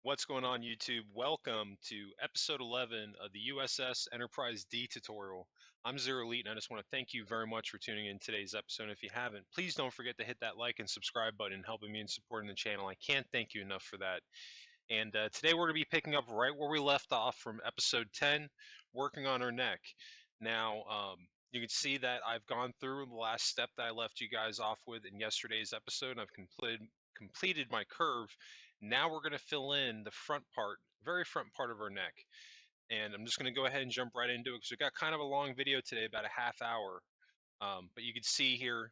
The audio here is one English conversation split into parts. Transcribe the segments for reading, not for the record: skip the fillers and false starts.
What's going on, YouTube? Welcome to episode 11 of the U.S.S. Enterprise D tutorial. I'm Zero Elite, and I just want to thank you very much for tuning in today's episode. If you haven't, please don't forget to hit that like and subscribe button, helping me and supporting the channel. I can't thank you enough for that. And today we're going to be picking up right where we left off from episode 10, working on our neck. Now, you can see that I've gone through the last step that I left you guys off with in yesterday's episode, and I've completed my curve. Now we're going to fill in the front part, very front part of our neck. And I'm just going to go ahead and jump right into it because we've got kind of a long video today, about a half hour. But you can see here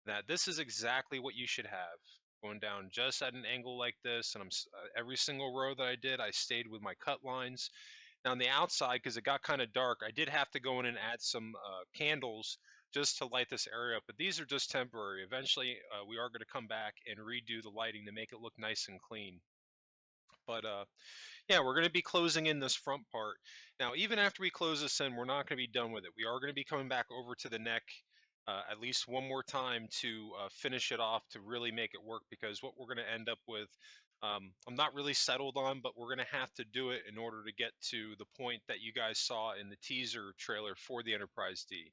that this is exactly what you should have, going down just at an angle like this. And every single row that I did, I stayed with my cut lines. Now on the outside, because it got kind of dark, I did have to go in and add some candles just to light this area up, but these are just temporary. Eventually we are going to come back and redo the lighting to make it look nice and clean. But yeah, we're going to be closing in this front part. Now, even after we close this in, we're not going to be done with it. We are going to be coming back over to the neck at least one more time to finish it off to really make it work, because what we're going to end up with, I'm not really settled on, but we're going to have to do it in order to get to the point that you guys saw in the teaser trailer for the Enterprise D.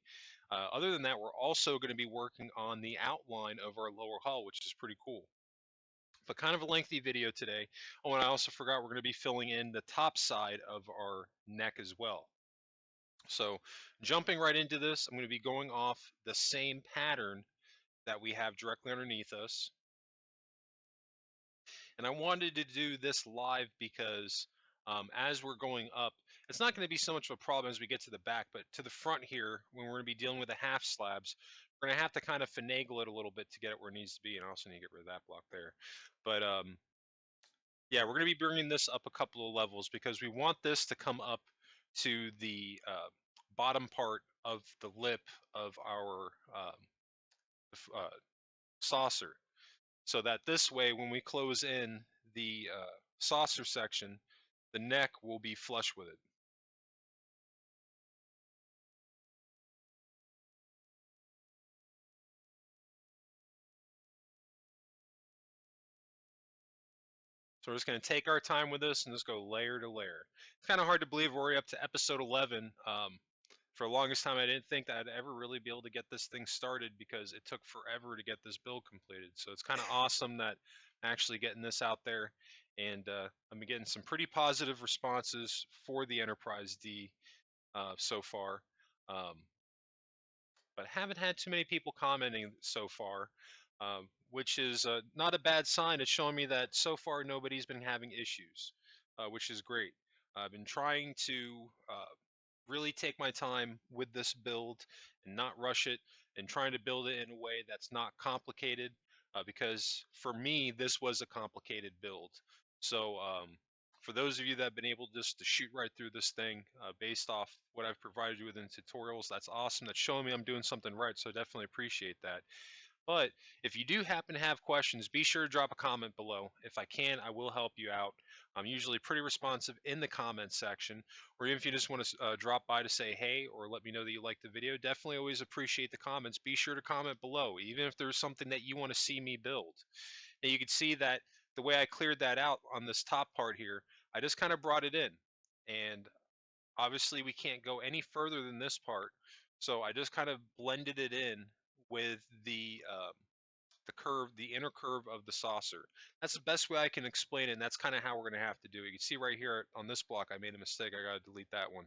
Other than that, we're also going to be working on the outline of our lower hull, which is pretty cool, but kind of a lengthy video today. Oh, and I also forgot we're going to be filling in the top side of our neck as well. So jumping right into this, I'm going to be going off the same pattern that we have directly underneath us. And I wanted to do this live because as we're going up, it's not going to be so much of a problem as we get to the back, but to the front here, when we're going to be dealing with the half slabs, we're going to have to kind of finagle it a little bit to get it where it needs to be. And I also need to get rid of that block there. But yeah, we're going to be bringing this up a couple of levels because we want this to come up to the bottom part of the lip of our saucer, so that this way, when we close in the saucer section, the neck will be flush with it. So we're just going to take our time with this and just go layer to layer. It's kind of hard to believe we're already up to episode 11. For the longest time, I didn't think that I'd ever really be able to get this thing started because it took forever to get this build completed. So it's kind of awesome that I'm actually getting this out there. And I'm getting some pretty positive responses for the Enterprise D so far. Um, but haven't had too many people commenting so far, which is not a bad sign. It's showing me that so far nobody's been having issues, which is great. I've been trying to really take my time with this build and not rush it, and trying to build it in a way that's not complicated, because for me this was a complicated build. So for those of you that have been able just to shoot right through this thing based off what I've provided you with in tutorials, that's awesome. That's showing me I'm doing something right, so definitely appreciate that. But if you do happen to have questions, be sure to drop a comment below. If I can, I will help you out. I'm usually pretty responsive in the comment section, or even if you just want to drop by to say hey or let me know that you liked the video, definitely always appreciate the comments. Be sure to comment below, even if there's something that you want to see me build. Now you can see that the way I cleared that out on this top part here, I just kind of brought it in. And obviously we can't go any further than this part, so I just kind of blended it in with the curve, the inner curve of the saucer. That's the best way I can explain it, and that's kind of how we're going to have to do it. You can see right here on this block, I made a mistake. I got to delete that one.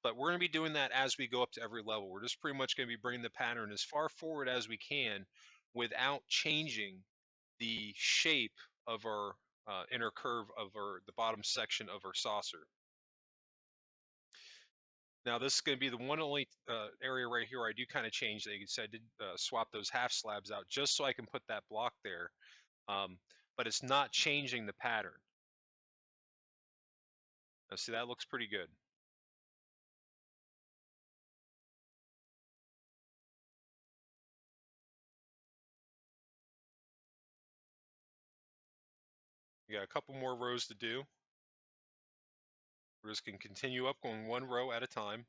But we're going to be doing that as we go up to every level. We're just pretty much going to be bringing the pattern as far forward as we can without changing the shape of our inner curve of the bottom section of our saucer. Now this is going to be the one only area right here where I do kind of change that. You can see I did swap those half slabs out just so I can put that block there, but it's not changing the pattern. Now see, that looks pretty good. We got a couple more rows to do. We're just going to continue up, going one row at a time.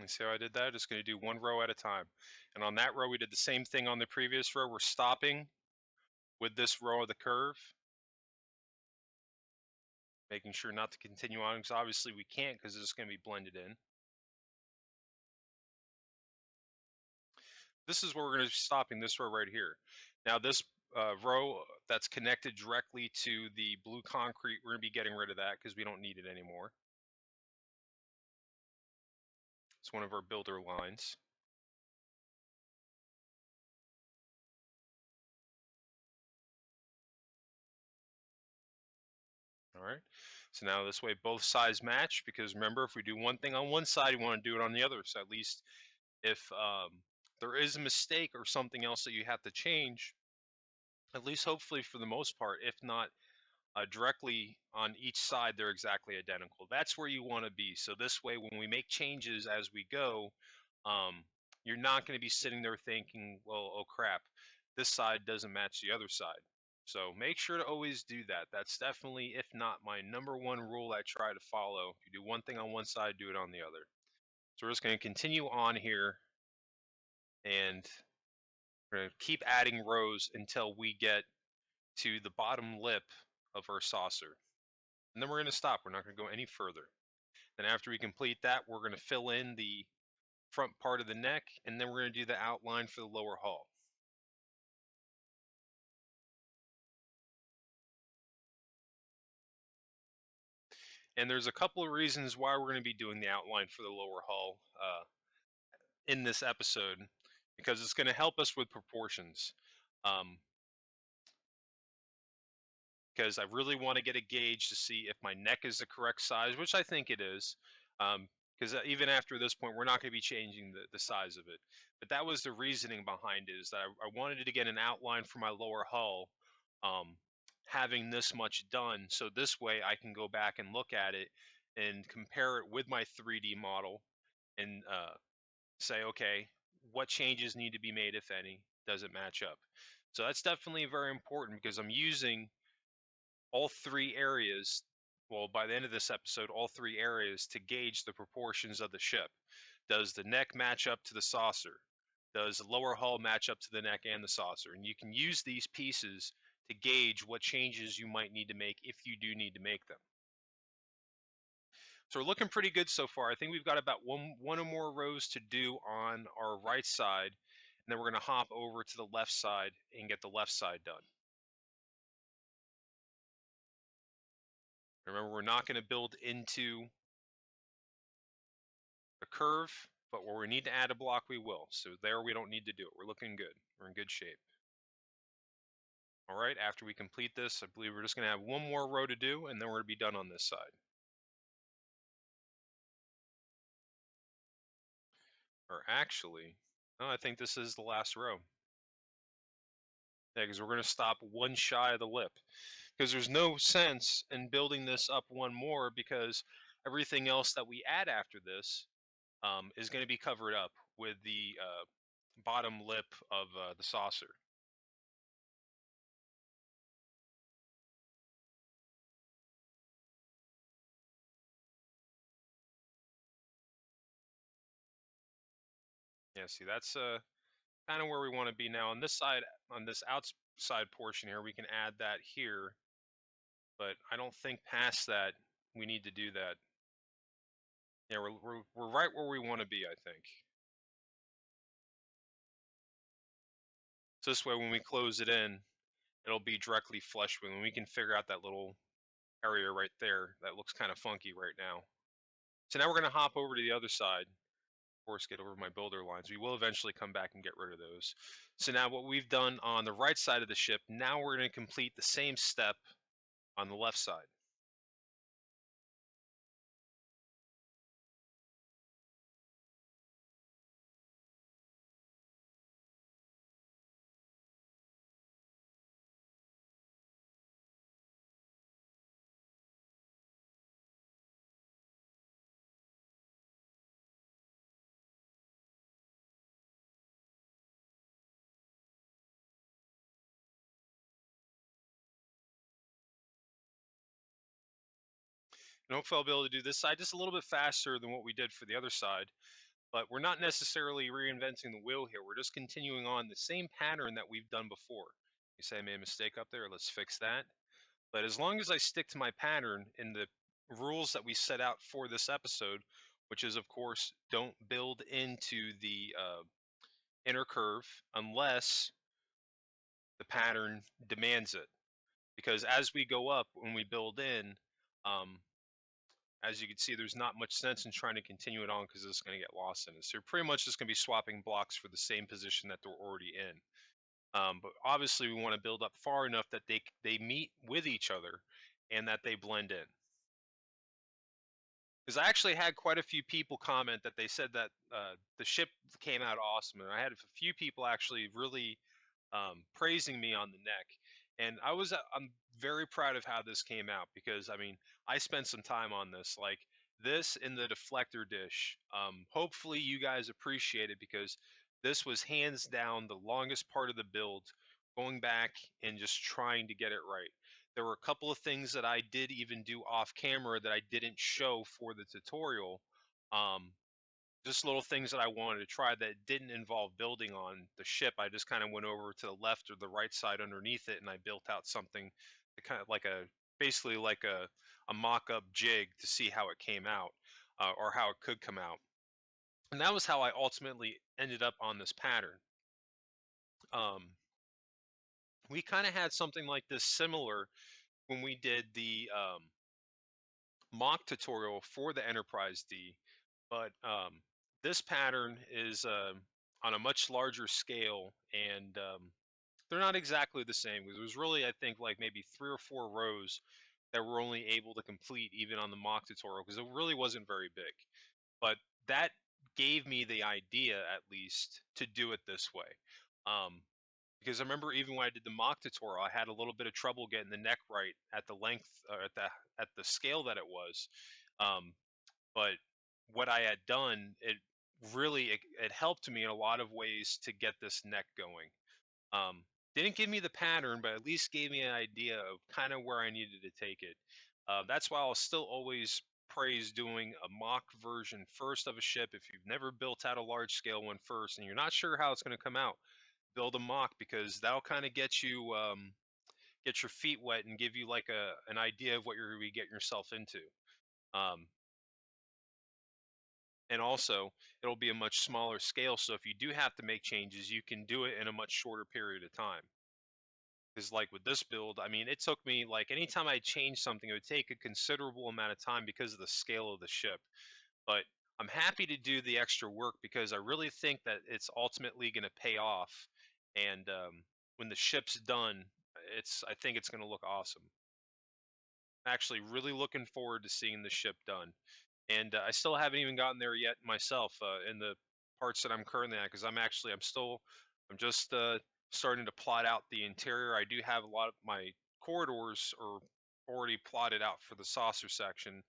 And see how I did that? Just going to do one row at a time. And on that row, we did the same thing on the previous row. We're stopping with this row of the curve, making sure not to continue on because obviously we can't because it's going to be blended in. This is where we're going to be stopping, this row right here. Now this row that's connected directly to the blue concrete, we're going to be getting rid of that because we don't need it anymore. It's one of our builder lines. All right. So now this way both sides match because remember, if we do one thing on one side, we want to do it on the other. So at least if there is a mistake or something else that you have to change, at least hopefully for the most part, if not directly on each side, they're exactly identical. That's where you want to be. So this way, when we make changes as we go, um, you're not going to be sitting there thinking, well, oh crap, this side doesn't match the other side. So make sure to always do that. That's definitely, if not my number one rule I try to follow. If you do one thing on one side, do it on the other. So we're just going to continue on here and we're going to keep adding rows until we get to the bottom lip of our saucer. And then we're going to stop. We're not going to go any further. Then after we complete that, we're going to fill in the front part of the neck, and then we're going to do the outline for the lower hull. And there's a couple of reasons why we're going to be doing the outline for the lower hull in this episode, because it's going to help us with proportions. Because I really want to get a gauge to see if my neck is the correct size, which I think it is. Because even after this point, we're not going to be changing the size of it. But that was the reasoning behind it, is that I wanted to get an outline for my lower hull, um, having this much done. So this way I can go back and look at it and compare it with my 3D model and say, okay, what changes need to be made, if any? Does it match up? So that's definitely very important because I'm using all three areas, well, by the end of this episode, all three areas to gauge the proportions of the ship. Does the neck match up to the saucer? Does the lower hull match up to the neck and the saucer? And you can use these pieces to gauge what changes you might need to make if you do need to make them. So we're looking pretty good so far. I think we've got about one or more rows to do on our right side, and then we're going to hop over to the left side and get the left side done. Remember, we're not going to build into a curve, but where we need to add a block, we will. So there we don't need to do it. We're looking good. We're in good shape. All right, after we complete this, I believe we're just going to have one more row to do, and then we're going to be done on this side. Or actually, no, I think this is the last row. Yeah, because we're going to stop one shy of the lip. Because there's no sense in building this up one more because everything else that we add after this is going to be covered up with the bottom lip of the saucer. Yeah, see, that's kind of where we want to be now. On this side, on this outside portion here, we can add that here, but I don't think past that we need to do that. Yeah, we're right where we want to be, I think. So this way, when we close it in, it'll be directly flush with, and we can figure out that little area right there that looks kind of funky right now. So now we're going to hop over to the other side. Of course, get over my builder lines. We will eventually come back and get rid of those. So now what we've done on the right side of the ship, now we're going to complete the same step on the left side. And hopefully I'll be able to do this side just a little bit faster than what we did for the other side. but we're not necessarily reinventing the wheel here. We're just continuing on the same pattern that we've done before. You say I made a mistake up there, let's fix that. But as long as I stick to my pattern in the rules that we set out for this episode, which is, of course, don't build into the inner curve unless the pattern demands it. Because as we go up, when we build in, um, as you can see, there's not much sense in trying to continue it on because it's going to get lost in it. So you're pretty much just going to be swapping blocks for the same position that they're already in. But obviously, we want to build up far enough that they meet with each other and that they blend in. Because I actually had quite a few people comment that they said that the ship came out awesome, and I had a few people actually really praising me on the neck. And I'm very proud of how this came out because I mean I spent some time on this, like this in the deflector dish. Hopefully you guys appreciate it because this was hands down the longest part of the build, going back and just trying to get it right. There were a couple of things that I did even do off camera that I didn't show for the tutorial. Um, just little things that I wanted to try that didn't involve building on the ship. I just kind of went over to the left or the right side underneath it and I built out something kind of like basically like a mock-up jig to see how it came out, or how it could come out. And that was how I ultimately ended up on this pattern. Um, we kind of had something like this similar when we did the mock tutorial for the Enterprise D, but this pattern is on a much larger scale, and they're not exactly the same because there was really, I think, like maybe 3 or 4 rows that we're only able to complete even on the mock tutorial because it really wasn't very big. But that gave me the idea, at least, to do it this way. Um, because I remember even when I did the mock tutorial, I had a little bit of trouble getting the neck right at the length or at the scale that it was. Um, but what I had done, it helped me in a lot of ways to get this neck going. Um, didn't give me the pattern, but at least gave me an idea of kind of where I needed to take it. That's why I'll still always praise doing a mock version first of a ship. If you've never built out a large scale one first and you're not sure how it's going to come out, build a mock because that'll kind of get your feet wet and give you like an idea of what you're going to be getting yourself into. Um, and also, it'll be a much smaller scale. So if you do have to make changes, you can do it in a much shorter period of time. Because like with this build, I mean, it took me like anytime I changed something, it would take a considerable amount of time because of the scale of the ship. But I'm happy to do the extra work because I really think that it's ultimately going to pay off. And when the ship's done, I think it's going to look awesome. Actually, really looking forward to seeing the ship done. And I still haven't even gotten there yet myself in the parts that I'm currently at because I'm just starting to plot out the interior. I do have a lot of my corridors are already plotted out for the saucer section,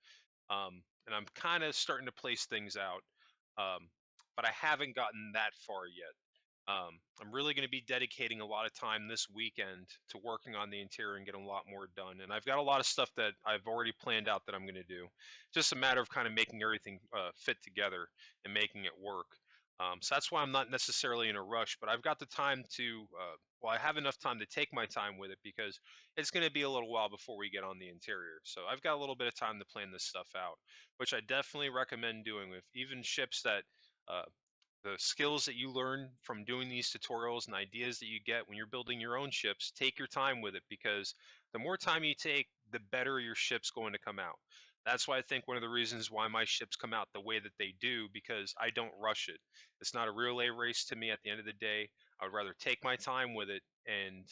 and I'm kind of starting to place things out, um, but I haven't gotten that far yet. I'm really going to be dedicating a lot of time this weekend to working on the interior and getting a lot more done. And I've got a lot of stuff that I've already planned out that I'm going to do. Just a matter of kind of making everything fit together and making it work. So that's why I'm not necessarily in a rush, but I've got the time well, I have enough time to take my time with it because it's going to be a little while before we get on the interior. So I've got a little bit of time to plan this stuff out, which I definitely recommend doing with even ships that uh, the skills that you learn from doing these tutorials and ideas that you get when you're building your own ships, take your time with it because the more time you take, the better your ship's going to come out. That's why I think one of the reasons why my ships come out the way that they do because I don't rush it. It's not a relay race to me at the end of the day. I would rather take my time with it and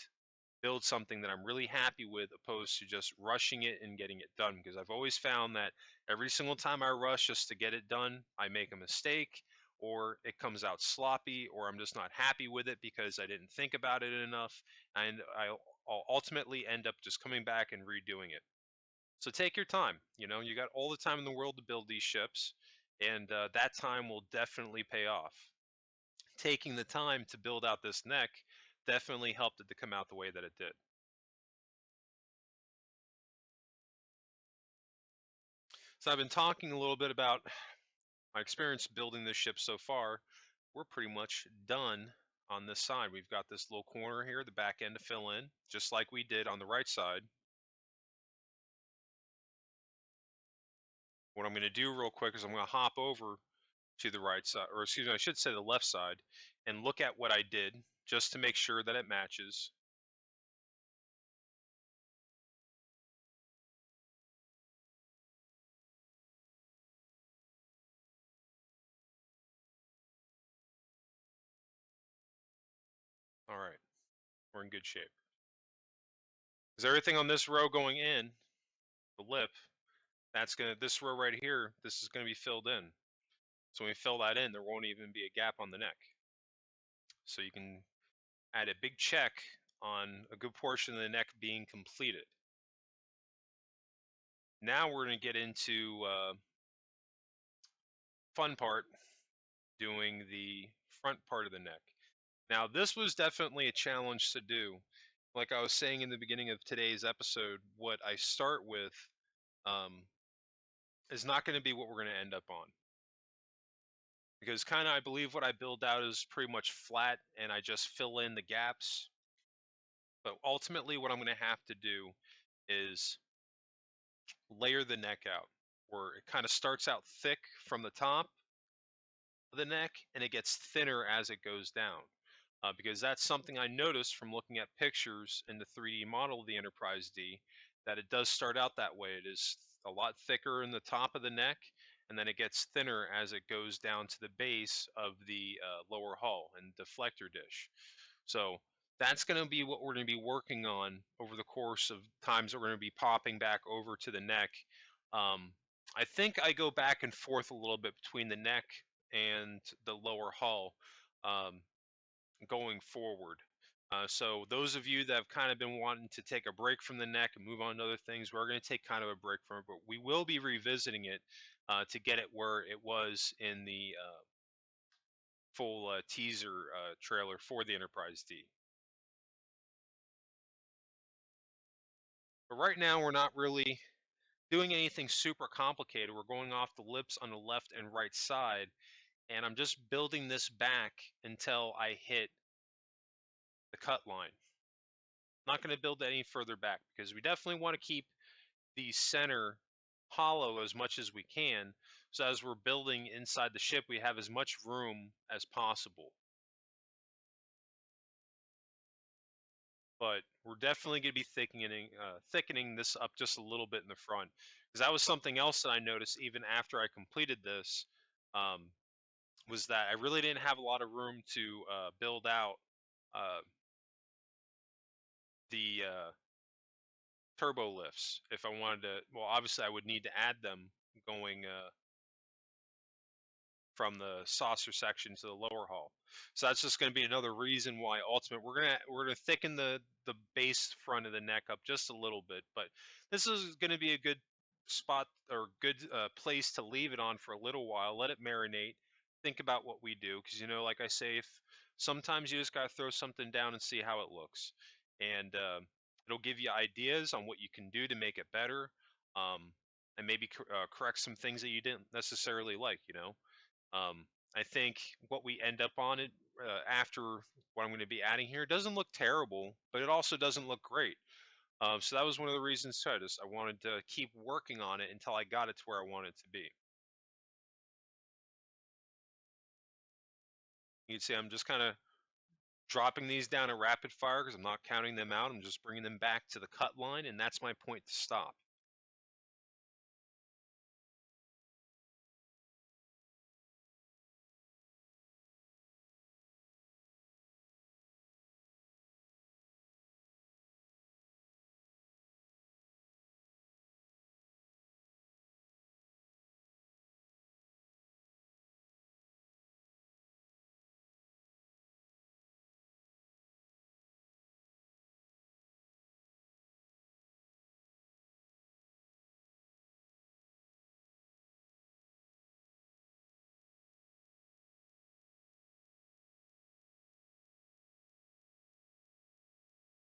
build something that I'm really happy with opposed to just rushing it and getting it done because I've always found that every single time I rush just to get it done, I make a mistake or it comes out sloppy or I'm just not happy with it because I didn't think about it enough and I'll ultimately end up just coming back and redoing it. So take your time. You got all the time in the world to build these ships and that time will definitely pay off. Taking the time to build out this neck definitely helped it to come out the way that it did. So I've been talking a little bit about my experience building this ship so far, we're pretty much done on this side. We've got this little corner here, the back end to fill in, just like we did on the right side. What I'm going to do real quick is I'm going to hop over to the right side, or excuse me, I should say the left side, and look at what I did just to make sure that it matches. All right, we're in good shape. Is everything on this row going in, the lip, this row right here, this is gonna be filled in. So when we fill that in, there won't even be a gap on the neck. So you can add a big check on a good portion of the neck being completed. Now we're gonna get into fun part, doing the front part of the neck. Now this was definitely a challenge to do. Like I was saying in the beginning of today's episode, what I start with um, is not going to be what we're going to end up on. Because kind of I believe what I build out is pretty much flat and I just fill in the gaps. But ultimately, what I'm going to have to do is layer the neck out, where it kind of starts out thick from the top of the neck and it gets thinner as it goes down. Because that's something I noticed from looking at pictures in the 3D model of the Enterprise D, that it does start out that way. It is a lot thicker in the top of the neck, and then it gets thinner as it goes down to the base of the lower hull and deflector dish. So that's going to be what we're going to be working on over the course of times that we're going to be popping back over to the neck. Um, I think I go back and forth a little bit between the neck and the lower hull. Going forward. So those of you that have kind of been wanting to take a break from the neck and move on to other things, we're going to take kind of a break from it, but we will be revisiting it to get it where it was in the full teaser trailer for the Enterprise D. But right now, we're not really doing anything super complicated. We're going off the lips on the left and right side, and I'm just building this back until I hit the cut line. Not going to build any further back because we definitely want to keep the center hollow as much as we can, so as we're building inside the ship we have as much room as possible. But we're definitely going to be thickening this up just a little bit in the front, because that was something else that I noticed even after I completed this, um, was that I really didn't have a lot of room to build out uh, the turbo lifts. If I wanted to, well, obviously I would need to add them going from the saucer section to the lower hull. So that's just going to be another reason why ultimate we're gonna thicken the base front of the neck up just a little bit. But this is going to be a good spot or good place to leave it on for a little while. Let it marinate. Think about what we do, because like I say, if sometimes you just got to throw something down and see how it looks, and it'll give you ideas on what you can do to make it better, and maybe correct some things that you didn't necessarily like. I think what we end up on it after what I'm going to be adding here doesn't look terrible, but it also doesn't look great. So that was one of the reasons too. I wanted to keep working on it until I got it to where I want it to be. You can see I'm just kind of dropping these down at rapid fire because I'm not counting them out. I'm just bringing them back to the cut line, and that's my point to stop.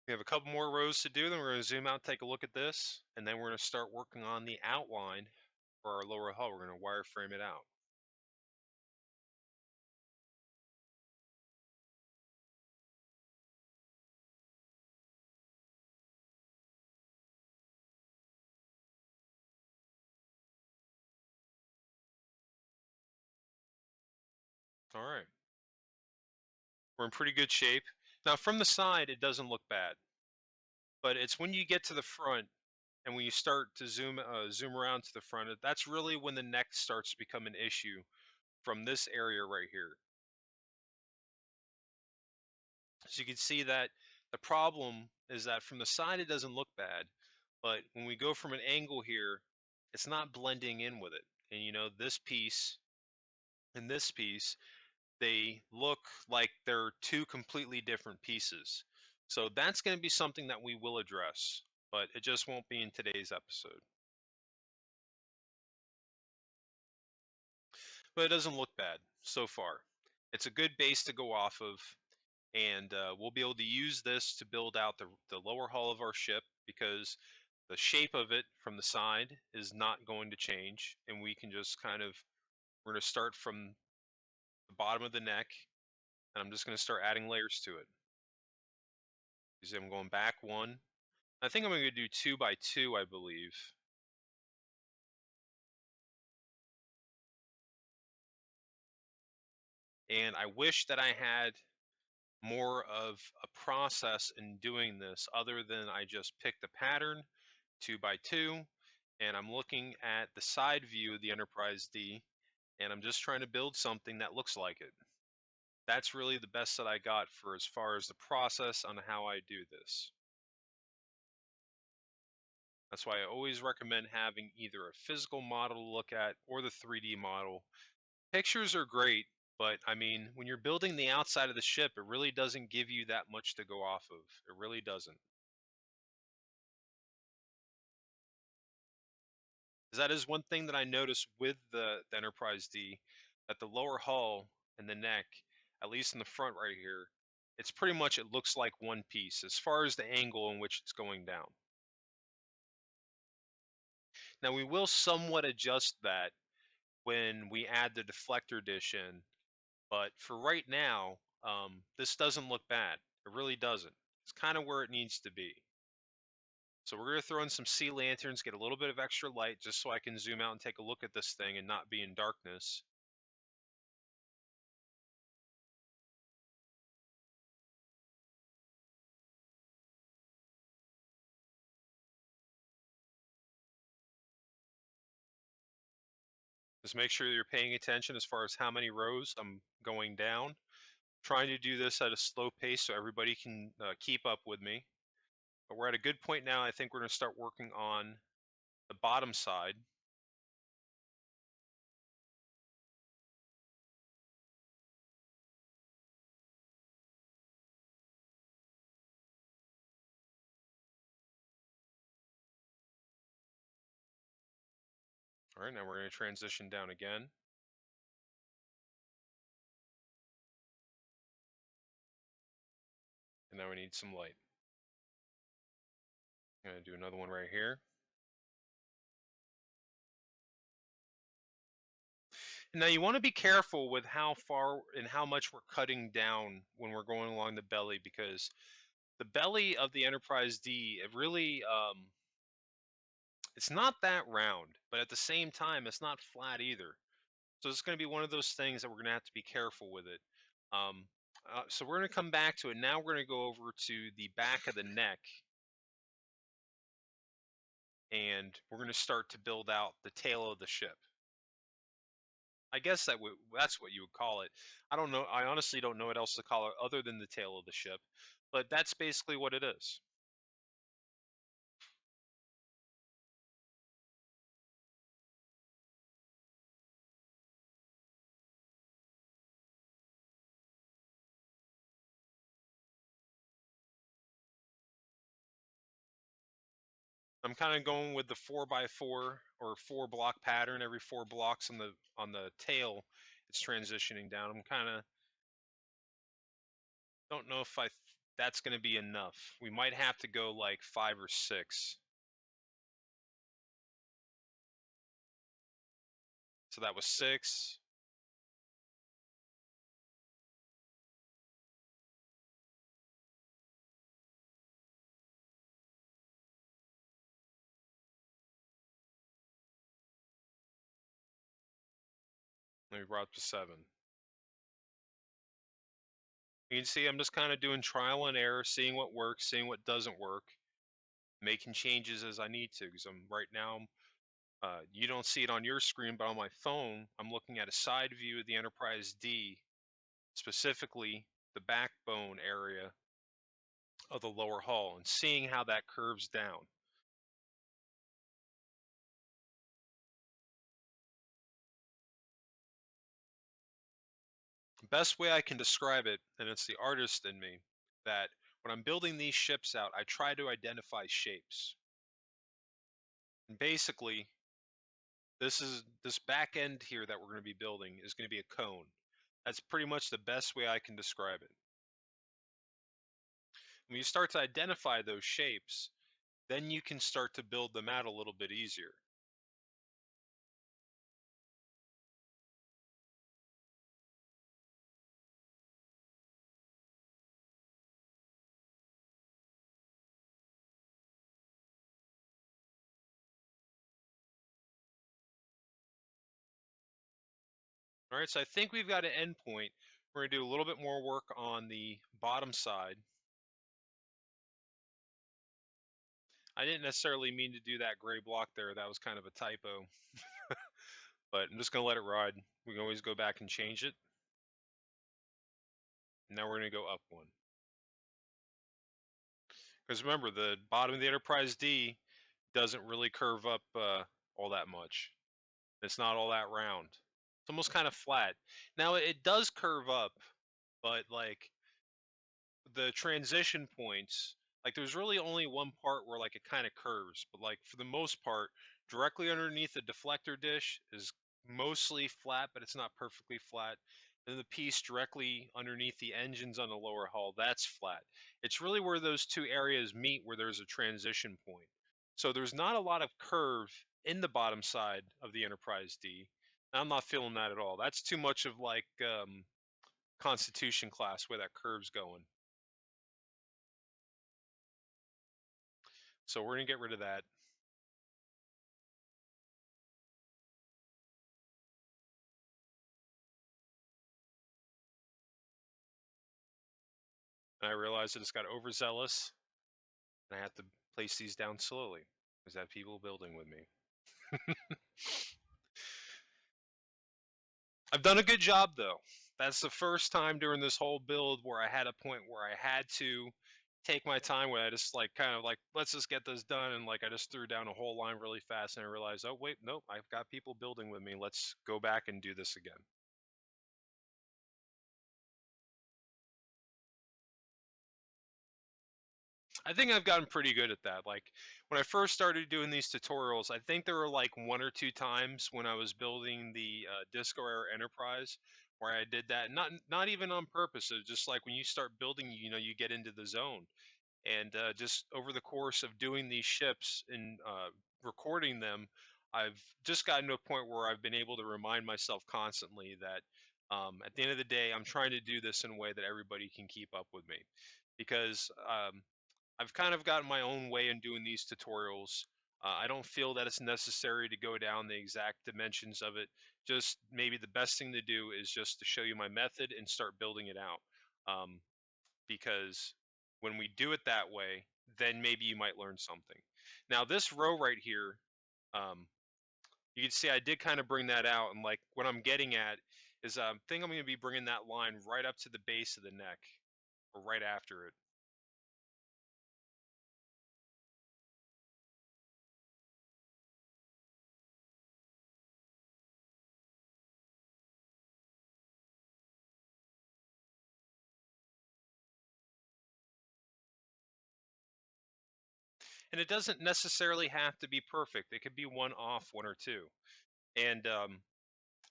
We have a couple more rows to do, then we're going to zoom out, take a look at this, and then we're going to start working on the outline for our lower hull. We're going to wireframe it out. All right. We're in pretty good shape. Now, from the side, it doesn't look bad, but it's when you get to the front and when you start to zoom around to the front, that's really when the neck starts to become an issue from this area right here. So you can see that the problem is that from the side it doesn't look bad, but when we go from an angle here, it's not blending in with it. And this piece and this piece, they look like they're two completely different pieces. So that's going to be something that we will address, but it just won't be in today's episode. But it doesn't look bad so far. It's a good base to go off of, and we'll be able to use this to build out the lower hull of our ship because the shape of it from the side is not going to change, and we can just we're going to start from the bottom of the neck, and I'm just going to start adding layers to it. So I'm going back one. I think I'm going to do 2 by 2, I believe. And I wish that I had more of a process in doing this other than I just picked a pattern 2 by 2, and I'm looking at the side view of the Enterprise D, and I'm just trying to build something that looks like it. That's really the best that I got for as far as the process on how I do this. That's why I always recommend having either a physical model to look at or the 3D model. Pictures are great, but I mean, when you're building the outside of the ship, it really doesn't give you that much to go off of. It really doesn't. 'Cause that is one thing that I noticed with the Enterprise D, that the lower hull and the neck, at least in the front right here, it's pretty much it looks like one piece as far as the angle in which it's going down. Now we will somewhat adjust that when we add the deflector dish in, but for right now, this doesn't look bad. It really doesn't. It's kind of where it needs to be. So we're going to throw in some sea lanterns, get a little bit of extra light just so I can zoom out and take a look at this thing and not be in darkness. Just make sure you're paying attention as far as how many rows I'm going down. Trying to do this at a slow pace so everybody can keep up with me. But we're at a good point now. I think we're going to start working on the bottom side. All right, now we're going to transition down again. And now we need some light. I'm going to do another one right here. Now you want to be careful with how far and how much we're cutting down when we're going along the belly, because the belly of the Enterprise D, it really, it's not that round, but at the same time, it's not flat either. So it's going to be one of those things that we're going to have to be careful with it. Um, so we're going to come back to it. Now we're going to go over to the back of the neck, and we're going to start to build out the tail of the ship. I guess that's what you would call it. I don't know. I honestly don't know what else to call it other than the tail of the ship, but that's basically what it is. I'm kind of going with the 4 by 4 or 4 block pattern. Every 4 blocks on the tail, it's transitioning down. I'm kind of don't know if that's going to be enough. We might have to go like 5 or 6. So that was 6. Then we brought up to 7. You can see I'm just kind of doing trial and error, seeing what works, seeing what doesn't work, making changes as I need to. Because I'm right now, you don't see it on your screen, but on my phone, I'm looking at a side view of the Enterprise D, specifically the backbone area of the lower hull, and seeing how that curves down. The best way I can describe it, and it's the artist in me, that when I'm building these ships out, I try to identify shapes. And basically, this back end here that we're going to be building is going to be a cone. That's pretty much the best way I can describe it. When you start to identify those shapes, then you can start to build them out a little bit easier. All right, so I think we've got an endpoint. We're going to do a little bit more work on the bottom side. I didn't necessarily mean to do that gray block there. That was kind of a typo, but I'm just going to let it ride. We can always go back and change it. Now we're going to go up one. Because remember, the bottom of the Enterprise D doesn't really curve up all that much. It's not all that round. It's almost kind of flat. Now it does curve up, but like the transition points, like there's really only one part where like it kind of curves, but like for the most part, directly underneath the deflector dish is mostly flat, but it's not perfectly flat. Then the piece directly underneath the engines on the lower hull, that's flat. It's really where those two areas meet where there's a transition point. So there's not a lot of curve in the bottom side of the Enterprise D. I'm not feeling that at all. That's too much of like Constitution class where that curve's going. So we're gonna get rid of that. And I realized that it's got overzealous, and I have to place these down slowly because I have people building with me. I've done a good job though. That's the first time during this whole build where I had a point where I had to take my time where I just like kind of like let's just get this done, and like I just threw down a whole line really fast and I realized, oh wait, nope, I've got people building with me. Let's go back and do this again. I think I've gotten pretty good at that. Like when I first started doing these tutorials, I think there were like one or two times when I was building the Disco Air Enterprise where I did that. Not even on purpose. It was just like when you start building, you know, you get into the zone. And just over the course of doing these ships and recording them, I've just gotten to a point where I've been able to remind myself constantly that at the end of the day, I'm trying to do this in a way that everybody can keep up with me because I've kind of gotten my own way in doing these tutorials. I don't feel that it's necessary to go down the exact dimensions of it. Just maybe the best thing to do is just to show you my method and start building it out. Um, because when we do it that way, then maybe you might learn something. Now, this row right here, um, you can see I did kind of bring that out. And like what I'm getting at is I think I'm going to be bringing that line right up to the base of the neck or right after it. And it doesn't necessarily have to be perfect. It could be one off, one or two. And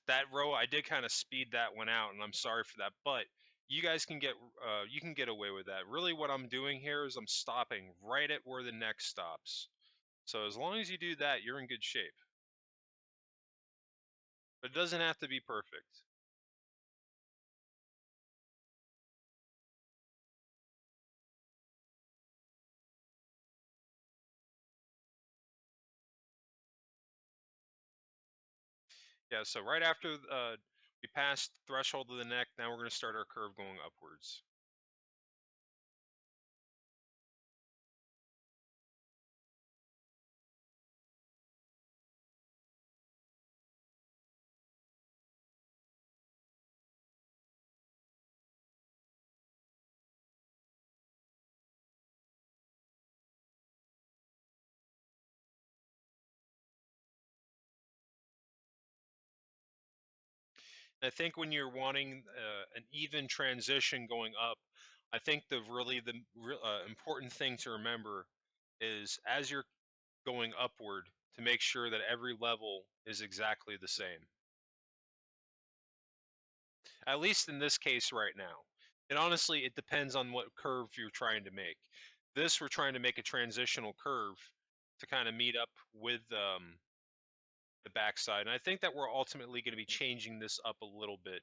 that row, I did kind of speed that one out, and I'm sorry for that. But you can get away with that. Really, what I'm doing here is I'm stopping right at where the neck stops. So as long as you do that, you're in good shape. But it doesn't have to be perfect. Yeah. So right after we pass the threshold of the neck, now we're going to start our curve going upwards. I think when you're wanting an even transition going up, I think the important thing to remember is as you're going upward to make sure that every level is exactly the same. At least in this case right now. And honestly, it depends on what curve you're trying to make. This, we're trying to make a transitional curve to kind of meet up with the backside. And I think that we're ultimately going to be changing this up a little bit,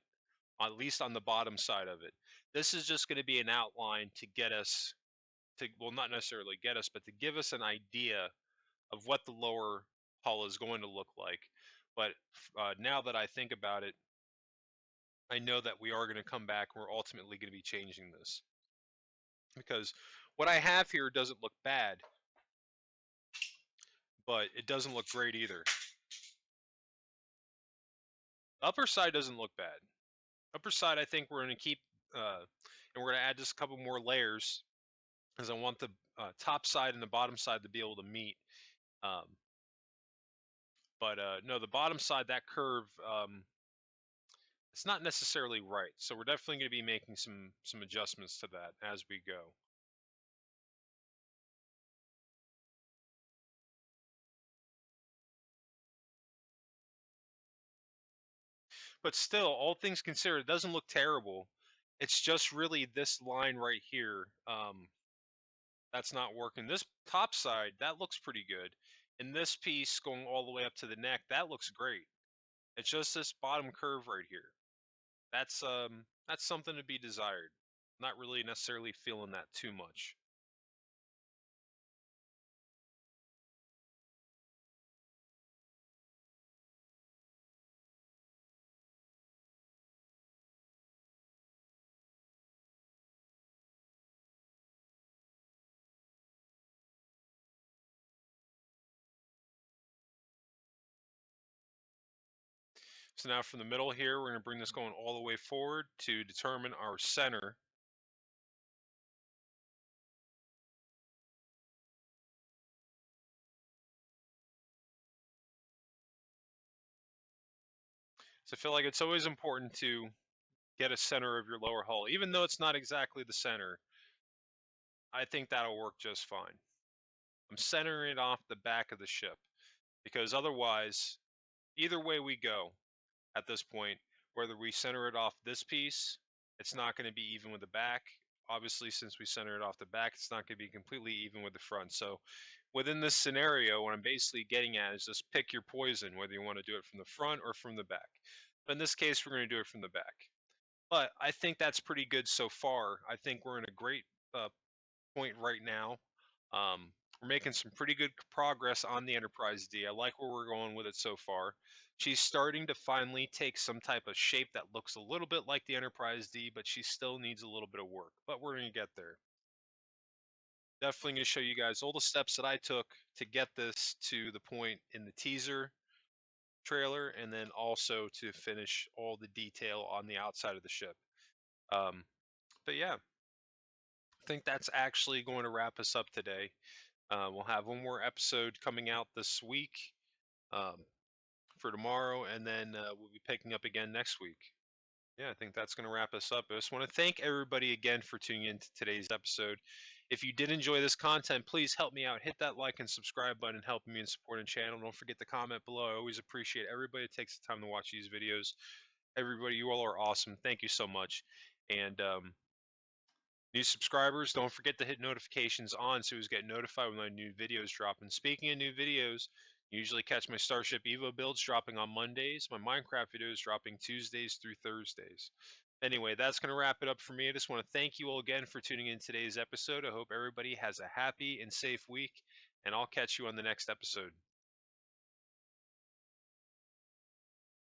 at least on the bottom side of it. This is just going to be an outline to get us to, well, not necessarily get us, but to give us an idea of what the lower hull is going to look like. But now that I think about it, I know that we are going to come back and we're ultimately going to be changing this because what I have here doesn't look bad, but it doesn't look great either. Upper side doesn't look bad. Upper side, I think we're going to keep, and we're going to add just a couple more layers because I want the top side and the bottom side to be able to meet. Um, but no, the bottom side, that curve, it's not necessarily right. So we're definitely going to be making some adjustments to that as we go. But still, all things considered, it doesn't look terrible. It's just really this line right here that's not working. This top side, that looks pretty good. And this piece going all the way up to the neck, that looks great. It's just this bottom curve right here. That's something to be desired. Not really necessarily feeling that too much. So now from the middle here, we're going to bring this going all the way forward to determine our center. So I feel like it's always important to get a center of your lower hull. Even though it's not exactly the center, I think that'll work just fine. I'm centering it off the back of the ship because otherwise, either way we go at this point, whether we center it off this piece, it's not going to be even with the back. Obviously, since we center it off the back, it's not going to be completely even with the front. So within this scenario, what I'm basically getting at is just pick your poison, whether you want to do it from the front or from the back. But in this case, we're going to do it from the back. But I think that's pretty good so far. I think we're in a great uh, point right now. We're making some pretty good progress on the Enterprise D. I like where we're going with it so far. She's starting to finally take some type of shape that looks a little bit like the Enterprise D, but she still needs a little bit of work. But we're going to get there. Definitely going to show you guys all the steps that I took to get this to the point in the teaser trailer, and then also to finish all the detail on the outside of the ship. Um, but yeah, I think that's actually going to wrap us up today. We'll have one more episode coming out this week um, for tomorrow, and then we'll be picking up again next week. Yeah, I think that's going to wrap us up. I just want to thank everybody again for tuning in to today's episode. If you did enjoy this content, please help me out. Hit that like and subscribe button, helping me and supporting the channel. Don't forget to comment below. I always appreciate everybody that takes the time to watch these videos. Everybody, you all are awesome. Thank you so much. And new subscribers, don't forget to hit notifications on so you get notified when my new videos drop. And speaking of new videos, usually catch my Starship Evo builds dropping on Mondays, my Minecraft videos dropping Tuesdays through Thursdays. Anyway, that's going to wrap it up for me. I just want to thank you all again for tuning in today's episode. I hope everybody has a happy and safe week, and I'll catch you on the next episode.